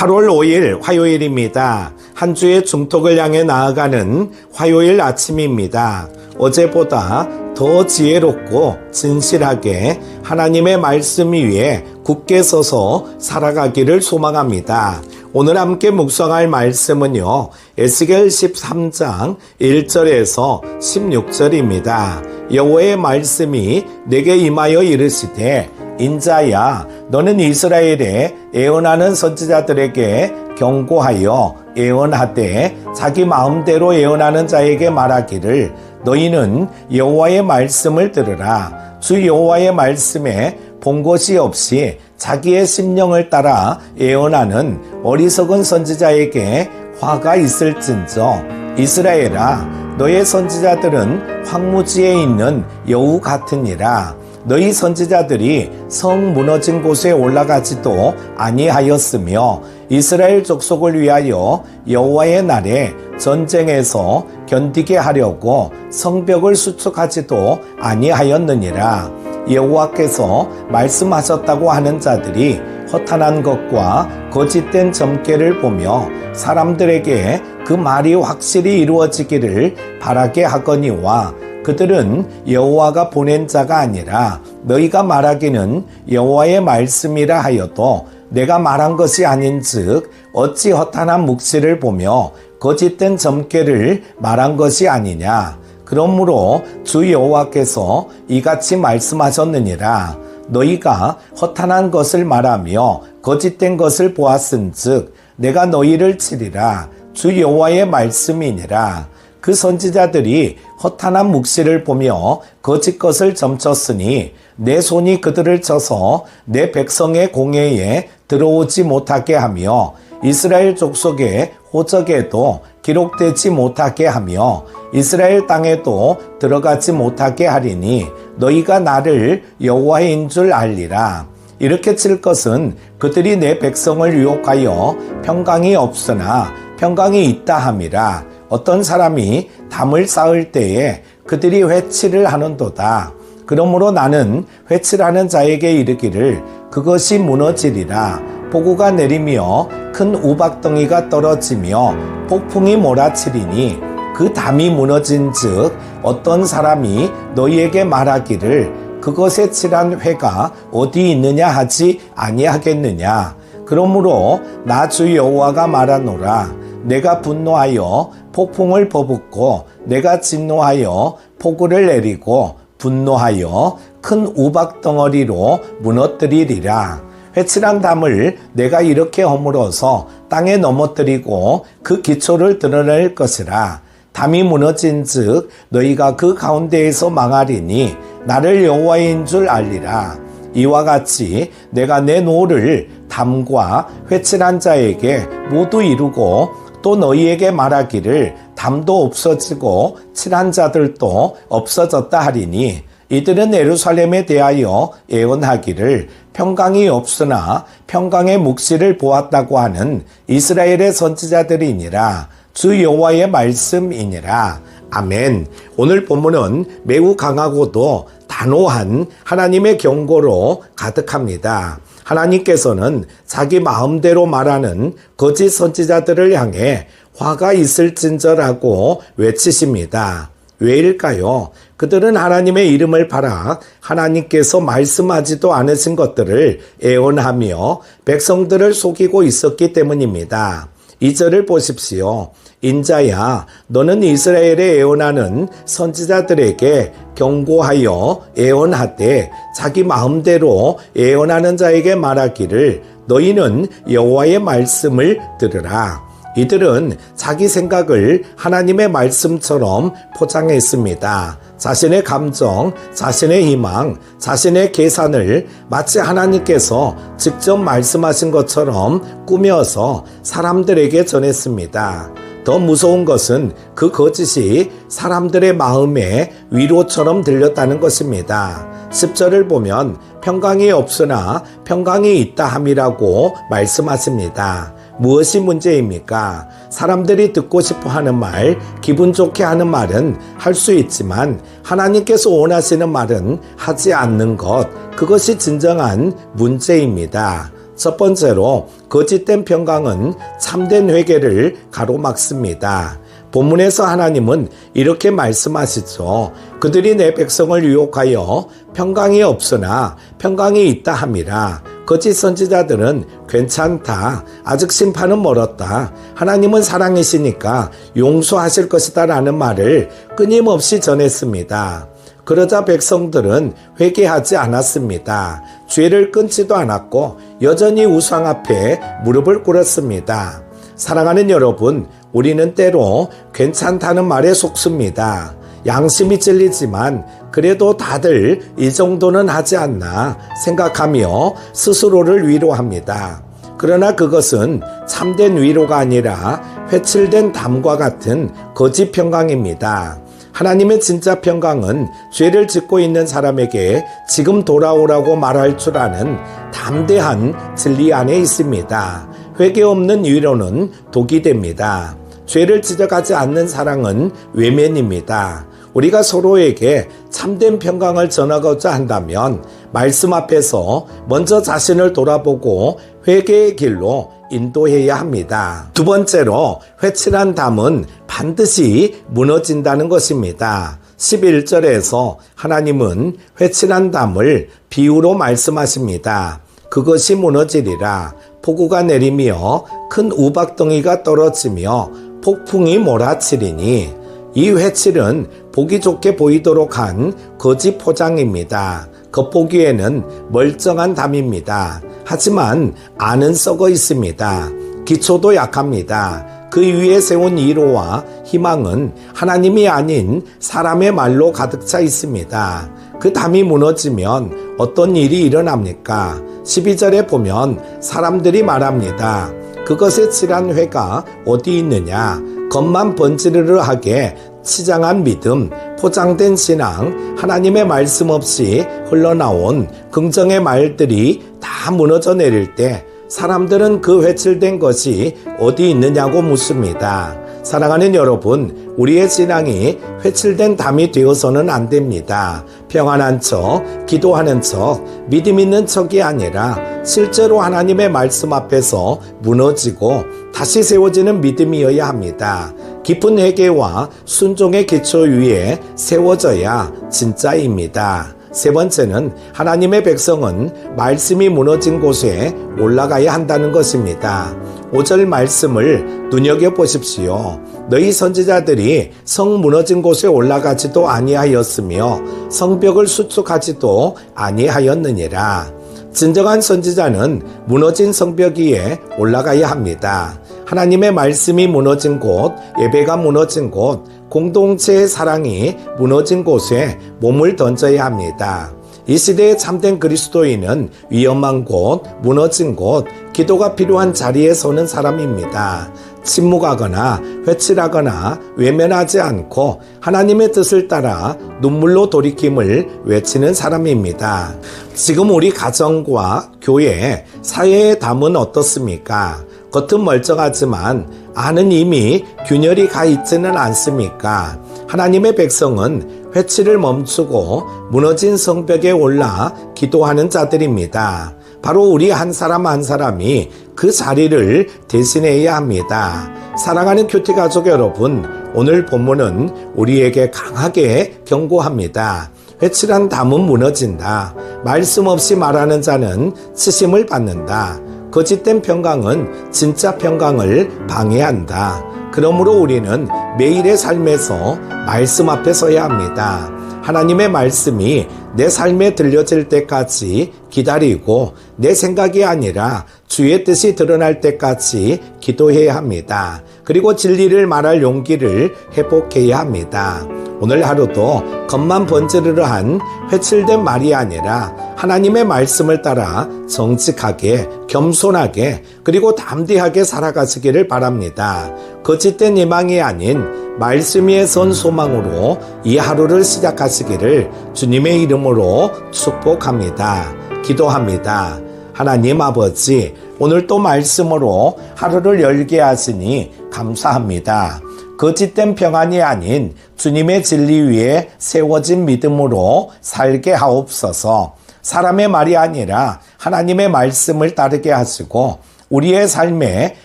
8월 5일 화요일입니다. 한 주의 중독을 향해 나아가는 화요일 아침입니다. 어제보다 더 지혜롭고 진실하게 하나님의 말씀 위에 굳게 서서 살아가기를 소망합니다. 오늘 함께 묵상할 말씀은요, 에스겔 13장 1절에서 16절입니다. 여호와의 말씀이 내게 임하여 이르시되 인자야, 너는 이스라엘에 애언하는 선지자들에게 경고하여 애언하되 자기 마음대로 애언하는 자에게 말하기를 너희는 여호와의 말씀을 들으라. 주 여호와의 말씀에 본 것이 없이 자기의 심령을 따라 애언하는 어리석은 선지자에게 화가 있을진저. 이스라엘아, 너의 선지자들은 황무지에 있는 여우 같으니라. 너희 선지자들이 성 무너진 곳에 올라가지도 아니하였으며 이스라엘 족속을 위하여 여호와의 날에 전쟁에서 견디게 하려고 성벽을 수축하지도 아니하였느니라. 여호와께서 말씀하셨다고 하는 자들이 허탄한 것과 거짓된 점괘를 보며 사람들에게 그 말이 확실히 이루어지기를 바라게 하거니와 그들은 여호와가 보낸 자가 아니라 너희가 말하기는 여호와의 말씀이라 하여도 내가 말한 것이 아닌즉 어찌 허탄한 묵시를 보며 거짓된 점괘를 말한 것이 아니냐. 그러므로 주 여호와께서 이같이 말씀하셨느니라. 너희가 허탄한 것을 말하며 거짓된 것을 보았은즉 내가 너희를 치리라. 주 여호와의 말씀이니라. 그 선지자들이 허탄한 묵시를 보며 거짓 것을 점쳤으니 내 손이 그들을 쳐서 내 백성의 공회에 들어오지 못하게 하며 이스라엘 족속의 호적에도 기록되지 못하게 하며 이스라엘 땅에도 들어가지 못하게 하리니 너희가 나를 여호와인 줄 알리라. 이렇게 칠 것은 그들이 내 백성을 유혹하여 평강이 없으나 평강이 있다 함이라. 어떤 사람이 담을 쌓을 때에 그들이 회치를 하는도다. 그러므로 나는 회칠하는 자에게 이르기를 그것이 무너지리라. 폭우가 내리며 큰 우박덩이가 떨어지며 폭풍이 몰아치리니 그 담이 무너진즉 어떤 사람이 너희에게 말하기를 그것에 칠한 회가 어디 있느냐 하지 아니하겠느냐. 그러므로 나 주 여호와가 말하노라. 내가 분노하여 폭풍을 퍼붓고 내가 진노하여 폭우를 내리고 분노하여 큰 우박덩어리로 무너뜨리리라. 회칠한 담을 내가 이렇게 허물어서 땅에 넘어뜨리고 그 기초를 드러낼 것이라. 담이 무너진즉 너희가 그 가운데에서 망하리니 나를 여호와인 줄 알리라. 이와 같이 내가 내 노를 담과 회칠한 자에게 모두 이루고 또 너희에게 말하기를 담도 없어지고 칠한 자들도 없어졌다 하리니 이들은 예루살렘에 대하여 애언하기를 평강이 없으나 평강의 묵시를 보았다고 하는 이스라엘의 선지자들이니라. 주 여호와의 말씀이니라. 아멘. 오늘 본문은 매우 강하고도 단호한 하나님의 경고로 가득합니다. 하나님께서는 자기 마음대로 말하는 거짓 선지자들을 향해 화가 있을진저라고 외치십니다. 왜일까요? 그들은 하나님의 이름을 팔아 하나님께서 말씀하지도 않으신 것들을 애언하며 백성들을 속이고 있었기 때문입니다. 2절을 보십시오. 인자야, 너는 이스라엘에 애언하는 선지자들에게 경고하여 애언하되 자기 마음대로 애언하는 자에게 말하기를 너희는 여호와의 말씀을 들으라. 이들은 자기 생각을 하나님의 말씀처럼 포장했습니다. 자신의 감정, 자신의 희망, 자신의 계산을 마치 하나님께서 직접 말씀하신 것처럼 꾸며서 사람들에게 전했습니다. 더 무서운 것은 그 거짓이 사람들의 마음에 위로처럼 들렸다는 것입니다. 10절을 보면 평강이 없으나 평강이 있다 함이라고 말씀하십니다. 무엇이 문제입니까? 사람들이 듣고 싶어 하는 말, 기분 좋게 하는 말은 할 수 있지만 하나님께서 원하시는 말은 하지 않는 것, 그것이 진정한 문제입니다. 첫 번째로 거짓된 평강은 참된 회개를 가로막습니다. 본문에서 하나님은 이렇게 말씀하시죠. 그들이 내 백성을 유혹하여 평강이 없으나 평강이 있다 함이라. 거짓 선지자들은 괜찮다. 아직 심판은 멀었다. 하나님은 사랑이시니까 용서하실 것이다 라는 말을 끊임없이 전했습니다. 그러자 백성들은 회개하지 않았습니다. 죄를 끊지도 않았고 여전히 우상 앞에 무릎을 꿇었습니다. 사랑하는 여러분, 우리는 때로 괜찮다는 말에 속습니다. 양심이 찔리지만 그래도 다들 이 정도는 하지 않나 생각하며 스스로를 위로합니다. 그러나 그것은 참된 위로가 아니라 회칠된 담과 같은 거짓 평강입니다. 하나님의 진짜 평강은 죄를 짓고 있는 사람에게 지금 돌아오라고 말할 줄 아는 담대한 진리 안에 있습니다. 회개 없는 위로는 독이 됩니다. 죄를 지적하지 않는 사랑은 외면입니다. 우리가 서로에게 참된 평강을 전하고자 한다면 말씀 앞에서 먼저 자신을 돌아보고 회개의 길로 인도해야 합니다. 두 번째로 회칠한 담은 반드시 무너진다는 것입니다. 11절에서 하나님은 회칠한 담을 비유로 말씀하십니다. 그것이 무너지리라. 폭우가 내리며 큰 우박덩이가 떨어지며 폭풍이 몰아치리니 이 회칠은 보기 좋게 보이도록 한 거짓 포장입니다. 겉보기에는 멀쩡한 담입니다. 하지만 안은 썩어 있습니다. 기초도 약합니다. 그 위에 세운 위로와 희망은 하나님이 아닌 사람의 말로 가득 차 있습니다. 그 담이 무너지면 어떤 일이 일어납니까? 12절에 보면 사람들이 말합니다. 그것에 칠한 회가 어디 있느냐? 겉만 번지르르하게 치장한 믿음, 포장된 신앙, 하나님의 말씀 없이 흘러나온 긍정의 말들이 다 무너져 내릴 때 사람들은 그 회칠된 것이 어디 있느냐고 묻습니다. 사랑하는 여러분, 우리의 신앙이 회칠된 담이 되어서는 안 됩니다. 평안한 척, 기도하는 척, 믿음 있는 척이 아니라 실제로 하나님의 말씀 앞에서 무너지고 다시 세워지는 믿음이어야 합니다. 깊은 회개와 순종의 기초 위에 세워져야 진짜입니다. 세 번째는 하나님의 백성은 말씀이 무너진 곳에 올라가야 한다는 것입니다. 5절 말씀을 눈여겨보십시오. 너희 선지자들이 성 무너진 곳에 올라가지도 아니하였으며 성벽을 수축하지도 아니하였느니라. 진정한 선지자는 무너진 성벽 위에 올라가야 합니다. 하나님의 말씀이 무너진 곳, 예배가 무너진 곳, 공동체의 사랑이 무너진 곳에 몸을 던져야 합니다. 이 시대의 참된 그리스도인은 위험한 곳, 무너진 곳, 기도가 필요한 자리에 서는 사람입니다. 침묵하거나 회칠하거나 외면하지 않고 하나님의 뜻을 따라 눈물로 돌이킴을 외치는 사람입니다. 지금 우리 가정과 교회, 사회의 담은 어떻습니까? 겉은 멀쩡하지만 안은 이미 균열이 가 있지는 않습니까? 하나님의 백성은 회칠을 멈추고 무너진 성벽에 올라 기도하는 자들입니다. 바로 우리 한 사람 한 사람이 그 자리를 대신해야 합니다. 사랑하는 큐티 가족 여러분, 오늘 본문은 우리에게 강하게 경고합니다. 회칠한 담은 무너진다. 말씀 없이 말하는 자는 치심을 받는다. 거짓된 평강은 진짜 평강을 방해한다. 그러므로 우리는 매일의 삶에서 말씀 앞에 서야 합니다. 하나님의 말씀이 내 삶에 들려질 때까지 기다리고 내 생각이 아니라 주의 뜻이 드러날 때까지 기도해야 합니다. 그리고 진리를 말할 용기를 회복해야 합니다. 오늘 하루도 겉만 번지르르한 회칠된 말이 아니라 하나님의 말씀을 따라 정직하게, 겸손하게, 그리고 담대하게 살아가시기를 바랍니다. 거짓된 희망이 아닌 말씀 위에 선 소망으로 이 하루를 시작하시기를 주님의 이름으로 축복합니다. 기도합니다. 하나님 아버지, 오늘 또 말씀으로 하루를 열게 하시니 감사합니다. 거짓된 평안이 아닌 주님의 진리 위에 세워진 믿음으로 살게 하옵소서. 사람의 말이 아니라 하나님의 말씀을 따르게 하시고 우리의 삶에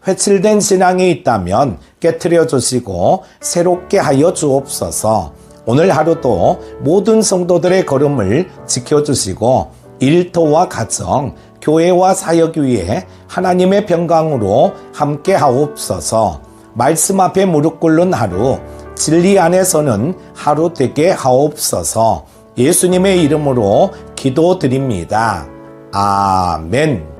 회칠된 신앙이 있다면 깨트려 주시고 새롭게 하여 주옵소서. 오늘 하루도 모든 성도들의 걸음을 지켜주시고 일터와 가정, 교회와 사역 위에 하나님의 평강으로 함께 하옵소서. 말씀 앞에 무릎 꿇는 하루, 진리 안에 서는 하루 되게 하옵소서. 예수님의 이름으로 기도드립니다. 아멘.